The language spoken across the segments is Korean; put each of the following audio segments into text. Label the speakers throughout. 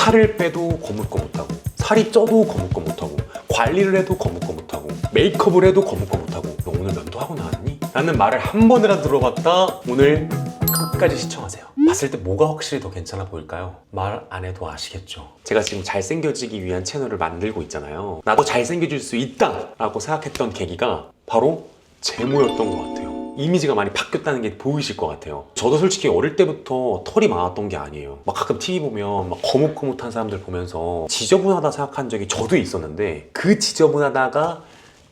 Speaker 1: 살을 빼도 거뭇거 못하고, 살이 쪄도 거뭇거 못하고, 관리를 해도 거뭇거 못하고, 메이크업을 해도 거뭇거 못하고, 너 오늘 면도하고 나왔니? 라는 말을 한 번이라 들어봤다. 오늘 끝까지 시청하세요. 봤을 때 뭐가 확실히 더 괜찮아 보일까요? 말 안 해도 아시겠죠? 제가 지금 잘생겨지기 위한 채널을 만들고 있잖아요. 나도 잘생겨질 수 있다! 라고 생각했던 계기가 바로 제모였던 것 같아요. 이미지가 많이 바뀌었다는 게 보이실 것 같아요. 저도 솔직히 어릴 때부터 털이 많았던 게 아니에요. 막 가끔 TV 보면 막 거뭇거뭇한 사람들 보면서 지저분하다 생각한 적이 저도 있었는데, 그 지저분하다가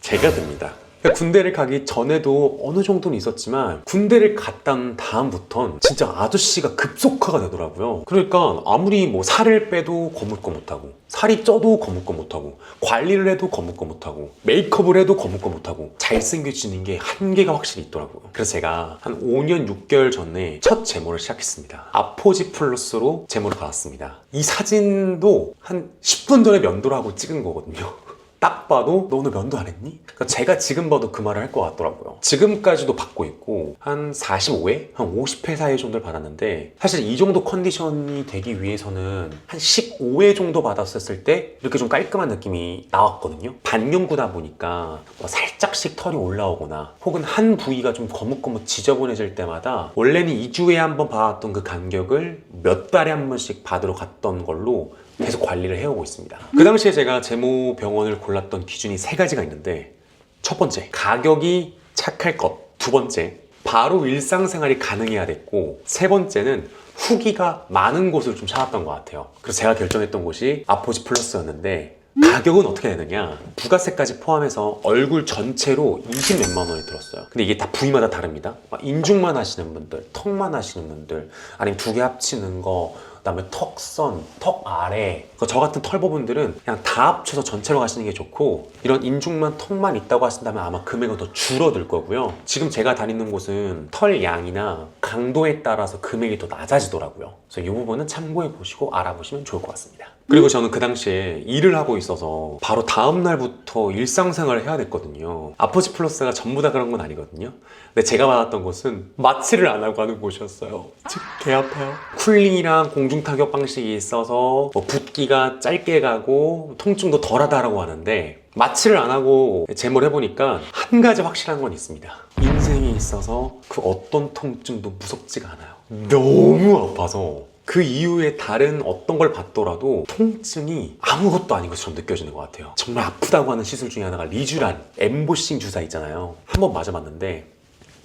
Speaker 1: 제가 됩니다. 군대를 가기 전에도 어느 정도는 있었지만, 군대를 갔다 온 다음부턴 진짜 아저씨가 급속화가 되더라고요. 그러니까 아무리 뭐 살을 빼도 거뭇거 못하고, 살이 쪄도 거뭇거 못하고, 관리를 해도 거뭇거 못하고, 메이크업을 해도 거뭇거 못하고, 잘생겨지는 게 한계가 확실히 있더라고요. 그래서 제가 한 5년 6개월 전에 첫 제모를 시작했습니다. 아포지 플러스로 제모를 받았습니다. 이 사진도 한 10분 전에 면도를 하고 찍은 거거든요. 딱 봐도 너 오늘 면도 안 했니? 그러니까 제가 지금 봐도 그 말을 할 것 같더라고요. 지금까지도 받고 있고 한 45회? 한 50회 사이 정도를 받았는데, 사실 이 정도 컨디션이 되기 위해서는 한 15회 정도 받았을 때 이렇게 좀 깔끔한 느낌이 나왔거든요. 반영구다 보니까 뭐 살짝씩 털이 올라오거나 혹은 한 부위가 좀 거뭇거뭇 지저분해질 때마다 원래는 2주에 한 번 받았던 그 간격을 몇 달에 한 번씩 받으러 갔던 걸로 계속 관리를 해오고 있습니다. 그 당시에 제가 제모 병원을 골랐던 기준이 3가지가 있는데, 첫 번째, 가격이 착할 것. 두 번째, 바로 일상생활이 가능해야 됐고, 세 번째는 후기가 많은 곳을 좀 찾았던 것 같아요. 그래서 제가 결정했던 곳이 아포지 플러스였는데, 가격은 어떻게 되느냐, 부가세까지 포함해서 얼굴 전체로 20 몇만 원이 들었어요. 근데 이게 다 부위마다 다릅니다. 인중만 하시는 분들, 턱만 하시는 분들, 아니면 두 개 합치는 거, 그다음에 턱선, 턱 아래, 저 같은 털보분들은 그냥 다 합쳐서 전체로 가시는 게 좋고, 이런 인중만 턱만 있다고 하신다면 아마 금액은 더 줄어들 거고요. 지금 제가 다니는 곳은 털 양이나 강도에 따라서 금액이 더 낮아지더라고요. 그래서 이 부분은 참고해 보시고 알아보시면 좋을 것 같습니다. 그리고 저는 그 당시에 일을 하고 있어서 바로 다음 날부터 일상생활을 해야 됐거든요. 아포지 플러스가 전부 다 그런 건 아니거든요. 근데 제가 받았던 곳은 마취를 안 하고 하는 곳이었어요. 즉, 개 아파요. 쿨링이랑 공중 타격 방식이 있어서 뭐 붓기가 짧게 가고 통증도 덜하다라고 하는데, 마취를 안 하고 제모를 해보니까 한 가지 확실한 건 있습니다. 인생에 있어서 그 어떤 통증도 무섭지가 않아요. 너무 아파서 그 이후에 다른 어떤 걸 받더라도 통증이 아무것도 아닌 것처럼 느껴지는 것 같아요. 정말 아프다고 하는 시술 중에 하나가 리쥬란, 엠보싱 주사 있잖아요. 한번 맞아봤는데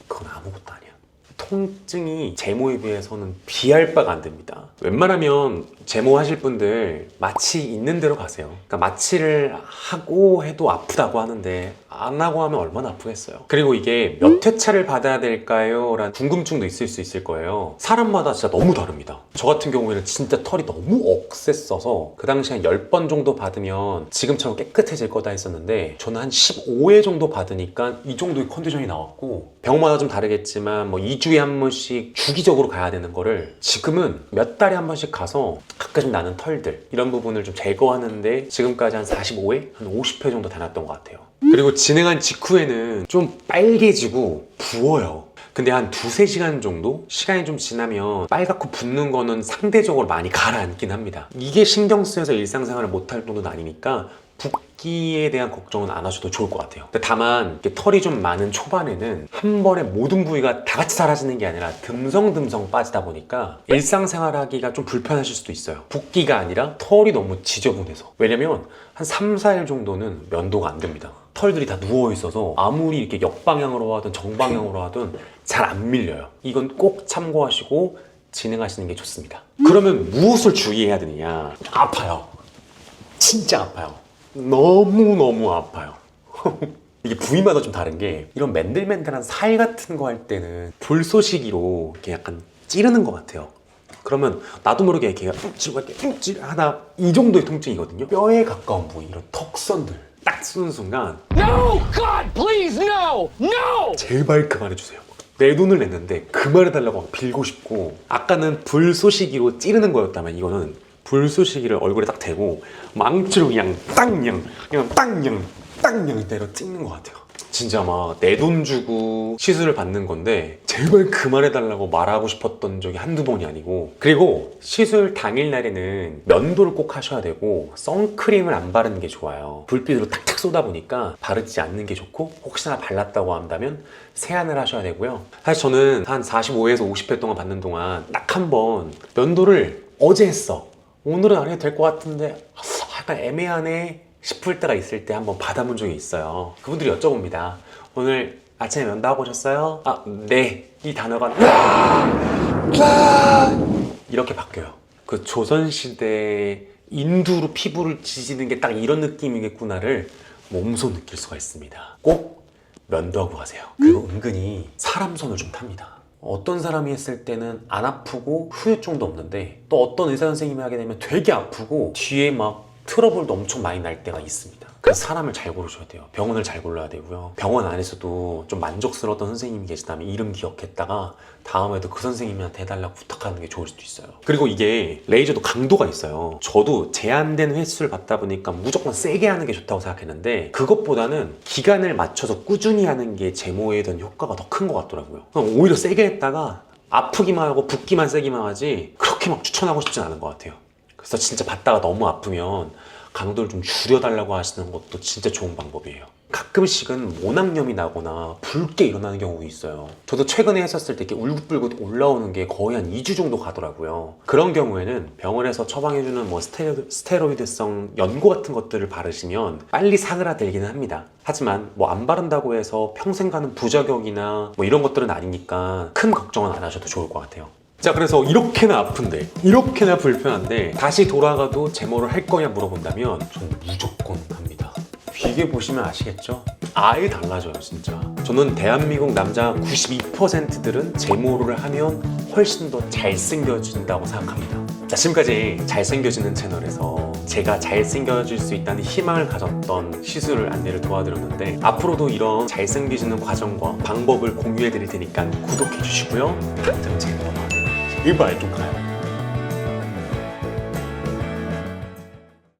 Speaker 1: 그건 아무것도 아니야. 통증이 제모에 비해서는 비할 바가 안 됩니다. 웬만하면 제모 하실 분들 마취 있는 데로 가세요. 그러니까 마취를 하고 해도 아프다고 하는데 안 하고 하면 얼마나 아프겠어요. 그리고 이게 몇 회차를 받아야 될까요? 라는 궁금증도 있을 수 있을 거예요. 사람마다 진짜 너무 다릅니다. 저 같은 경우에는 진짜 털이 너무 억셌어서 그 당시에 한 10번 정도 받으면 지금처럼 깨끗해질 거다 했었는데, 저는 한 15회 정도 받으니까 이 정도의 컨디션이 나왔고, 병마다 좀 다르겠지만 뭐 2주에 한 번씩 주기적으로 가야 되는 거를 지금은 몇 달에 한 번씩 가서 가끔 나는 털들, 이런 부분을 좀 제거하는데 지금까지 한 45회? 한 50회 정도 다녔던 것 같아요. 그리고 진행한 직후에는 좀 빨개지고 부어요. 근데 한 2-3시간 정도? 시간이 좀 지나면 빨갛고 붓는 거는 상대적으로 많이 가라앉긴 합니다. 이게 신경 쓰여서 일상생활을 못할 정도는 아니니까 붓기에 대한 걱정은 안 하셔도 좋을 것 같아요. 근데 다만 털이 좀 많은 초반에는 한 번에 모든 부위가 다 같이 사라지는 게 아니라 듬성듬성 빠지다 보니까 일상생활 하기가 좀 불편하실 수도 있어요. 붓기가 아니라 털이 너무 지저분해서. 왜냐면 한 3-4일 정도는 면도가 안 됩니다. 털들이 다 누워있어서 아무리 이렇게 역방향으로 하든 정방향으로 하든 잘 안 밀려요. 이건 꼭 참고하시고 진행하시는 게 좋습니다. 그러면 무엇을 주의해야 되느냐? 아파요. 진짜 아파요. 너무너무 아파요. 이게 부위마다 좀 다른 게, 이런 맨들맨들한 살 같은 거 할 때는 불쏘시기로 이렇게 약간 찌르는 것 같아요. 그러면 나도 모르게 이렇게 움찔 하나, 이 정도의 통증이거든요. 뼈에 가까운 부위, 이런 턱선들 딱 쓰는 순간
Speaker 2: No! God, please, no! No!
Speaker 1: 제발 그만해주세요. 내 돈을 냈는데 그만해달라고 막 빌고 싶고, 아까는 불쏘시기로 찌르는 거였다면 이거는 불쏘시기를 얼굴에 딱 대고 망치로 그냥 땅냥 때려 찍는 것 같아요. 진짜 막 내 돈 주고 시술을 받는 건데 제발 그만해달라고 말하고 싶었던 적이 한두 번이 아니고, 그리고 시술 당일날에는 면도를 꼭 하셔야 되고 선크림을 안 바르는 게 좋아요. 불빛으로 탁탁 쏟아보니까 바르지 않는 게 좋고, 혹시나 발랐다고 한다면 세안을 하셔야 되고요. 사실 저는 한 45회에서 50회 동안 받는 동안 딱 한 번 면도를 어제 했어. 오늘은 안 해도 될 것 같은데 약간 애매하네 싶을 때가 있을 때 한번 받아본 적이 있어요. 그분들이 여쭤봅니다. 오늘 아침에 면도하고 오셨어요? 아, 네. 이 단어가 이렇게 바뀌어요. 그 조선시대 인두로 피부를 지지는 게 딱 이런 느낌이겠구나를 몸소 느낄 수가 있습니다. 꼭 면도하고 가세요. 그리고 은근히 사람 손을 좀 탑니다. 어떤 사람이 했을 때는 안 아프고 후유증도 없는데, 또 어떤 의사 선생님이 하게 되면 되게 아프고 뒤에 막 트러블도 엄청 많이 날 때가 있습니다. 그래서 사람을 잘 고르셔야 돼요. 병원을 잘 골라야 되고요. 병원 안에서도 좀 만족스러웠던 선생님이 계시다면 이름 기억했다가 다음에도 그 선생님한테 해달라고 부탁하는 게 좋을 수도 있어요. 그리고 이게 레이저도 강도가 있어요. 저도 제한된 횟수를 받다 보니까 무조건 세게 하는 게 좋다고 생각했는데, 그것보다는 기간을 맞춰서 꾸준히 하는 게 제모에 대한 효과가 더 큰 것 같더라고요. 오히려 세게 했다가 아프기만 하고 붓기만 세기만 하지 그렇게 막 추천하고 싶진 않은 것 같아요. 그래서 진짜 받다가 너무 아프면 강도를 좀 줄여달라고 하시는 것도 진짜 좋은 방법이에요. 가끔씩은 모낭염이 나거나 붉게 일어나는 경우가 있어요. 저도 최근에 했었을 때 이렇게 울긋불긋 올라오는 게 거의 한 2주 정도 가더라고요. 그런 경우에는 병원에서 처방해주는 뭐 스테로이드성 연고 같은 것들을 바르시면 빨리 사그라들기는 합니다. 하지만 뭐 안 바른다고 해서 평생 가는 부작용이나 뭐 이런 것들은 아니니까 큰 걱정은 안 하셔도 좋을 것 같아요. 자, 그래서 이렇게나 아픈데, 이렇게나 불편한데 다시 돌아가도 제모를 할 거냐 물어본다면 저는 무조건 합니다. 이게 보시면 아시겠죠? 아예 달라져요, 진짜. 저는 대한민국 남자 92%들은 제모를 하면 훨씬 더 잘생겨진다고 생각합니다. 자, 지금까지 잘생겨지는 채널에서 제가 잘생겨질 수 있다는 희망을 가졌던 시술을 안내를 도와드렸는데, 앞으로도 이런 잘생겨지는 과정과 방법을 공유해 드릴 테니까 구독해 주시고요. 당장 제 번호 이봐야 좀 가요.